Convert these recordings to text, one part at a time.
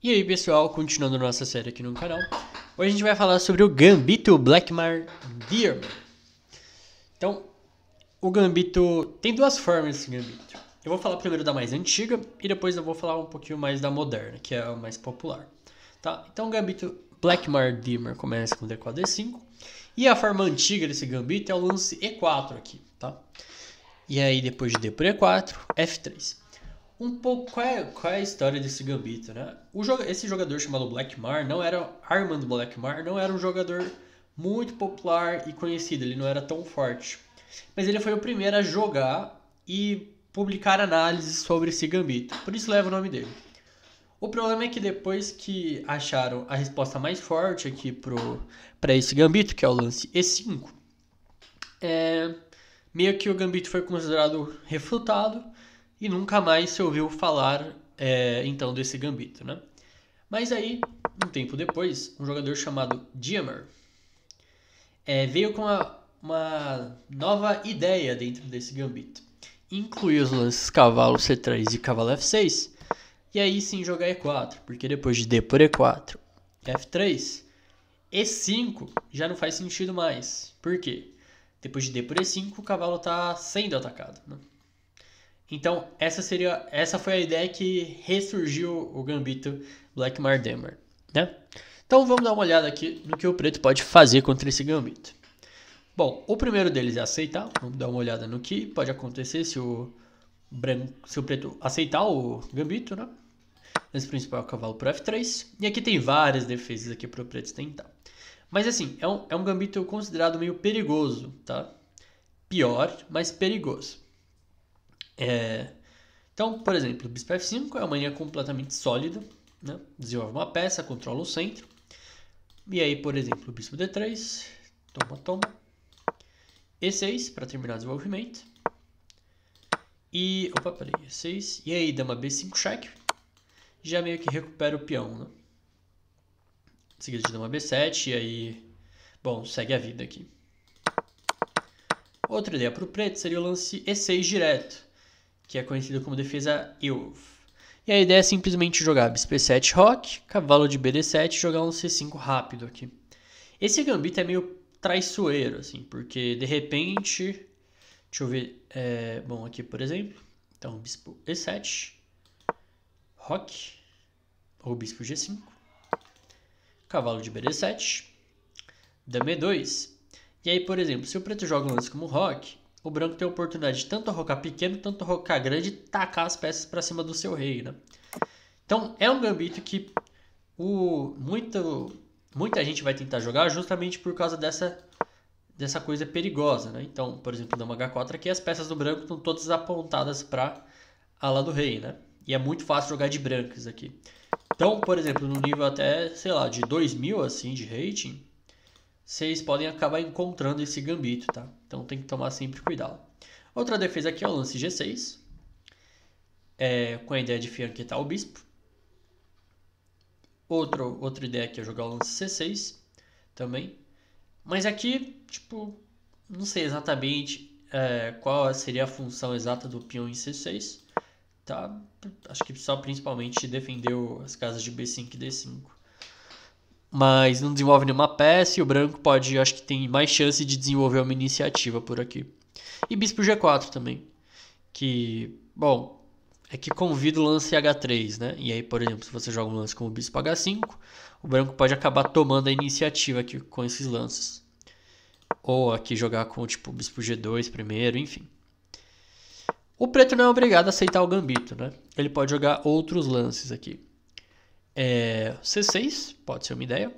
E aí pessoal, continuando nossa série aqui no canal, hoje a gente vai falar sobre o Gambito Blackmar Dearman. Então, o Gambito tem duas formas desse Gambito. Eu vou falar primeiro da mais antiga e depois eu vou falar um pouquinho mais da moderna, que é a mais popular. Tá? Então o Gambito Blackmar Dearman começa com D4, D5 e a forma antiga desse Gambito é o lance E4 aqui, tá? E aí depois de D por E4, F3. Um pouco qual é a história desse Gambito, né? Esse jogador chamado Blackmar não era Armand Blackmar, não era um jogador muito popular e conhecido, ele não era tão forte. Mas ele foi o primeiro a jogar e publicar análises sobre esse Gambito, por isso leva o nome dele. O problema é que depois que acharam a resposta mais forte aqui para esse Gambito, que é o lance E5, meio que o Gambito foi considerado refutado e nunca mais se ouviu falar então desse Gambito, né? Mas aí, um tempo depois, um jogador chamado Diemer veio com uma nova ideia dentro desse Gambito. Incluir os lances cavalo C3 e cavalo F6, e aí sim jogar E4, porque depois de D por E4, F3, E5 já não faz sentido mais. Por quê? Depois de D por E5, o cavalo está sendo atacado, né? Então, essa foi a ideia que ressurgiu o Gambito Blackmar Dearman, né? Então, vamos dar uma olhada aqui no que o preto pode fazer contra esse Gambito. Bom, o primeiro deles é aceitar. Vamos dar uma olhada no que pode acontecer se o preto aceitar o Gambito, né? Lance principal é o cavalo por F3. E aqui tem várias defesas aqui para o preto tentar. Mas assim, é um Gambito considerado meio perigoso, tá? Pior, mas perigoso. Então, por exemplo, o bispo F5 é uma linha completamente sólida, né? Desenvolve uma peça, controla o centro. E aí, por exemplo, o bispo D3, toma. E6 para terminar o desenvolvimento. E, E6. E aí, dama B5 cheque. Já meio que recupera o peão, né? Em seguida de dama B7, e aí, bom, segue a vida aqui. Outra ideia para o preto seria o lance E6 direto, que é conhecido como defesa Eof. E a ideia é simplesmente jogar bispo E7 roque, cavalo de BD7 e jogar um C5 rápido aqui. Esse gambito é meio traiçoeiro, assim, porque de repente, deixa eu ver, bom, aqui por exemplo, então bispo E7, roque, ou bispo G5, cavalo de BD7, dama E2, e aí, por exemplo, se o preto joga um lance como roque, o branco tem a oportunidade de tanto rocar pequeno, tanto rocar grande e tacar as peças para cima do seu rei, né? Então, é um gambito que muita gente vai tentar jogar justamente por causa dessa coisa perigosa, né? Então, por exemplo, dama H4 aqui, as peças do branco estão todas apontadas para a ala do rei, né? E é muito fácil jogar de brancas aqui. Então, por exemplo, no nível até, sei lá, de 2000 assim de rating, vocês podem acabar encontrando esse gambito, tá? Então tem que tomar sempre cuidado. Outra defesa aqui é o lance G6, com a ideia de fianquetar o bispo. Outra ideia aqui é jogar o lance C6 também. Mas aqui, tipo, não sei exatamente qual seria a função exata do peão em C6. Tá? Acho que só principalmente defender as casas de B5 e D5. Mas não desenvolve nenhuma peça e o branco pode, acho que tem mais chance de desenvolver uma iniciativa por aqui. E bispo G4 também, que, bom, é que convida o lance H3, né? E aí, por exemplo, se você joga um lance como bispo H5, o branco pode acabar tomando a iniciativa aqui com esses lances. Ou aqui jogar com, tipo, bispo G2 primeiro, enfim. O preto não é obrigado a aceitar o gambito, né? Ele pode jogar outros lances aqui. C6 pode ser uma ideia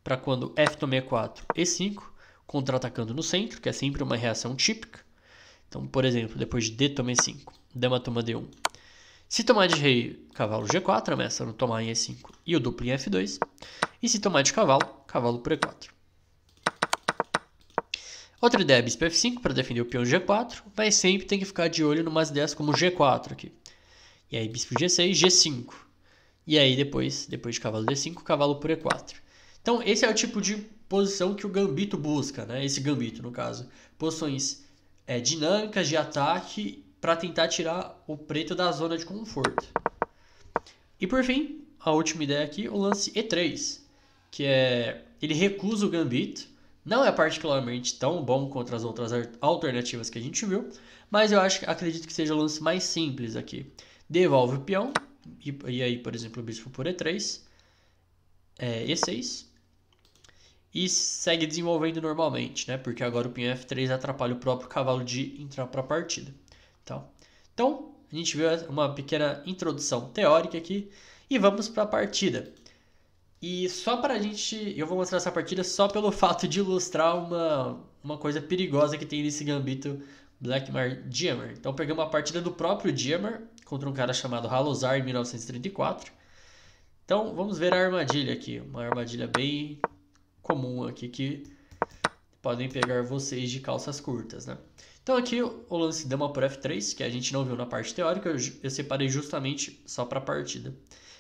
para quando F toma E4, E5, contra-atacando no centro, que é sempre uma reação típica. Então, por exemplo, depois de D toma E5, dama toma D1. Se tomar de rei, cavalo G4, ameaça não tomar em E5 e o duplo em F2. E se tomar de cavalo, cavalo por E4. Outra ideia é bispo F5 para defender o peão G4, mas sempre tem que ficar de olho em umas ideias como G4 aqui. E aí bispo G6, G5. E aí depois de cavalo D5, cavalo por E4. Então esse é o tipo de posição que o gambito busca, né? Esse gambito no caso. Posições dinâmicas de ataque para tentar tirar o preto da zona de conforto. E por fim, a última ideia aqui, o lance E3, que é ele recusa o gambito. Não é particularmente tão bom contra as outras alternativas que a gente viu, mas acredito que seja o lance mais simples aqui. Devolve o peão, e aí, por exemplo, o bispo por E3, E6, e segue desenvolvendo normalmente, né? Porque agora o peão F3 atrapalha o próprio cavalo de entrar para a partida. Então, a gente viu uma pequena introdução teórica aqui e vamos para a partida. E só para eu vou mostrar essa partida só pelo fato de ilustrar uma coisa perigosa que tem nesse gambito Blackmar Diemer. Então pegamos a partida do próprio Diemer contra um cara chamado Halozar em 1934. Então vamos ver a armadilha aqui, uma armadilha bem comum aqui que podem pegar vocês de calças curtas, né? Então aqui o lance dama por F3, que a gente não viu na parte teórica, eu separei justamente só para a partida.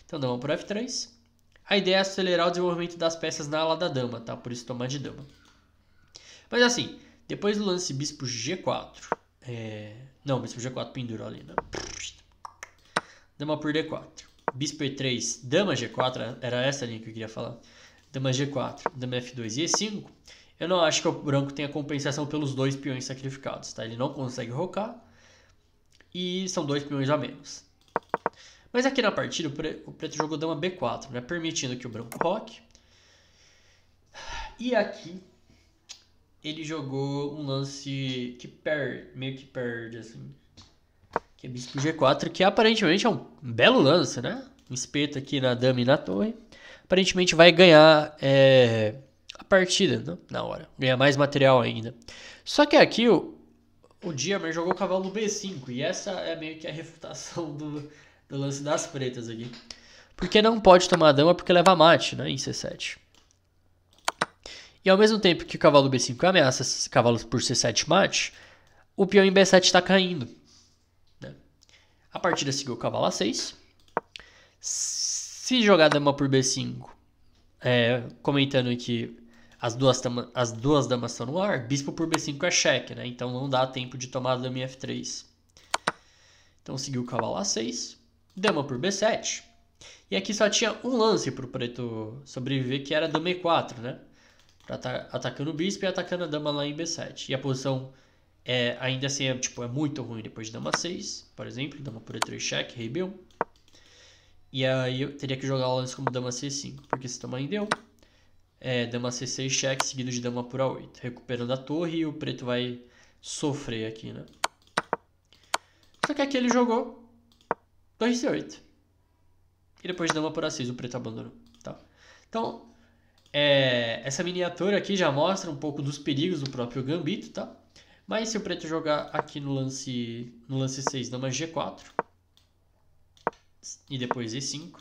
Então dama por F3. A ideia é acelerar o desenvolvimento das peças na ala da dama, tá? Por isso tomar de dama. Mas assim, depois do lance bispo G4... Não, bispo G4 pendurou ali, né? Dama por D4. Bispo E3, dama G4, era essa linha que eu queria falar. Dama G4, dama F2 e E5. Eu não acho que o branco tenha compensação pelos dois peões sacrificados, tá? Ele não consegue rocar e são dois peões a menos. Mas aqui na partida o preto jogou dama B4, né? Permitindo que o branco roque. E aqui ele jogou um lance que meio que perde, assim. Que é bispo G4, que aparentemente é um belo lance, né? Um espeto aqui na dama e na torre. Aparentemente vai ganhar a partida, né? Na hora. Ganhar mais material ainda. Só que aqui o Diemer jogou o cavalo B5. E essa é meio que a refutação do lance das pretas aqui. Porque não pode tomar a dama porque leva mate, né? Em C7. E ao mesmo tempo que o cavalo B5 ameaça esses cavalos por C7 mate, o peão em B7 está caindo. Né? A partida seguiu o cavalo A6. Se jogar dama por B5, comentando que as duas damas estão no ar, bispo por B5 é cheque, né? Então não dá tempo de tomar a dama em F3. Então seguiu o cavalo A6, dama por B7. E aqui só tinha um lance para o preto sobreviver, que era dama E4, né? Atacando o bispo e atacando a dama lá em B7. E a posição ainda assim é muito ruim depois de dama 6, por exemplo. Dama por E3 cheque, rei B1. E aí eu teria que jogar o lance como dama C5, porque se também deu. Dama C6 cheque, seguido de dama por A8. Recuperando a torre e o preto vai sofrer aqui, né? Só que aqui ele jogou torre C8. E depois de dama por A6 o preto abandonou. Tá? Então, essa miniatura aqui já mostra um pouco dos perigos do próprio gambito, tá? Mas se o preto jogar aqui no lance 6, dama G4 e depois E5,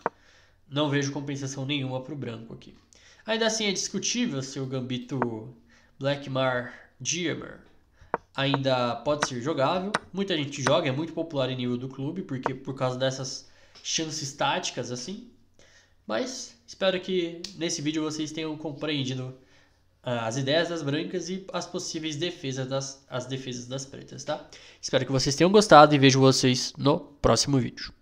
não vejo compensação nenhuma para o branco aqui. Ainda assim é discutível se o gambito Blackmar Diemer ainda pode ser jogável. Muita gente joga, é muito popular em nível do clube, porque por causa dessas chances táticas assim. Mas espero que nesse vídeo vocês tenham compreendido as ideias das brancas e as possíveis defesas das pretas, tá? Espero que vocês tenham gostado e vejo vocês no próximo vídeo.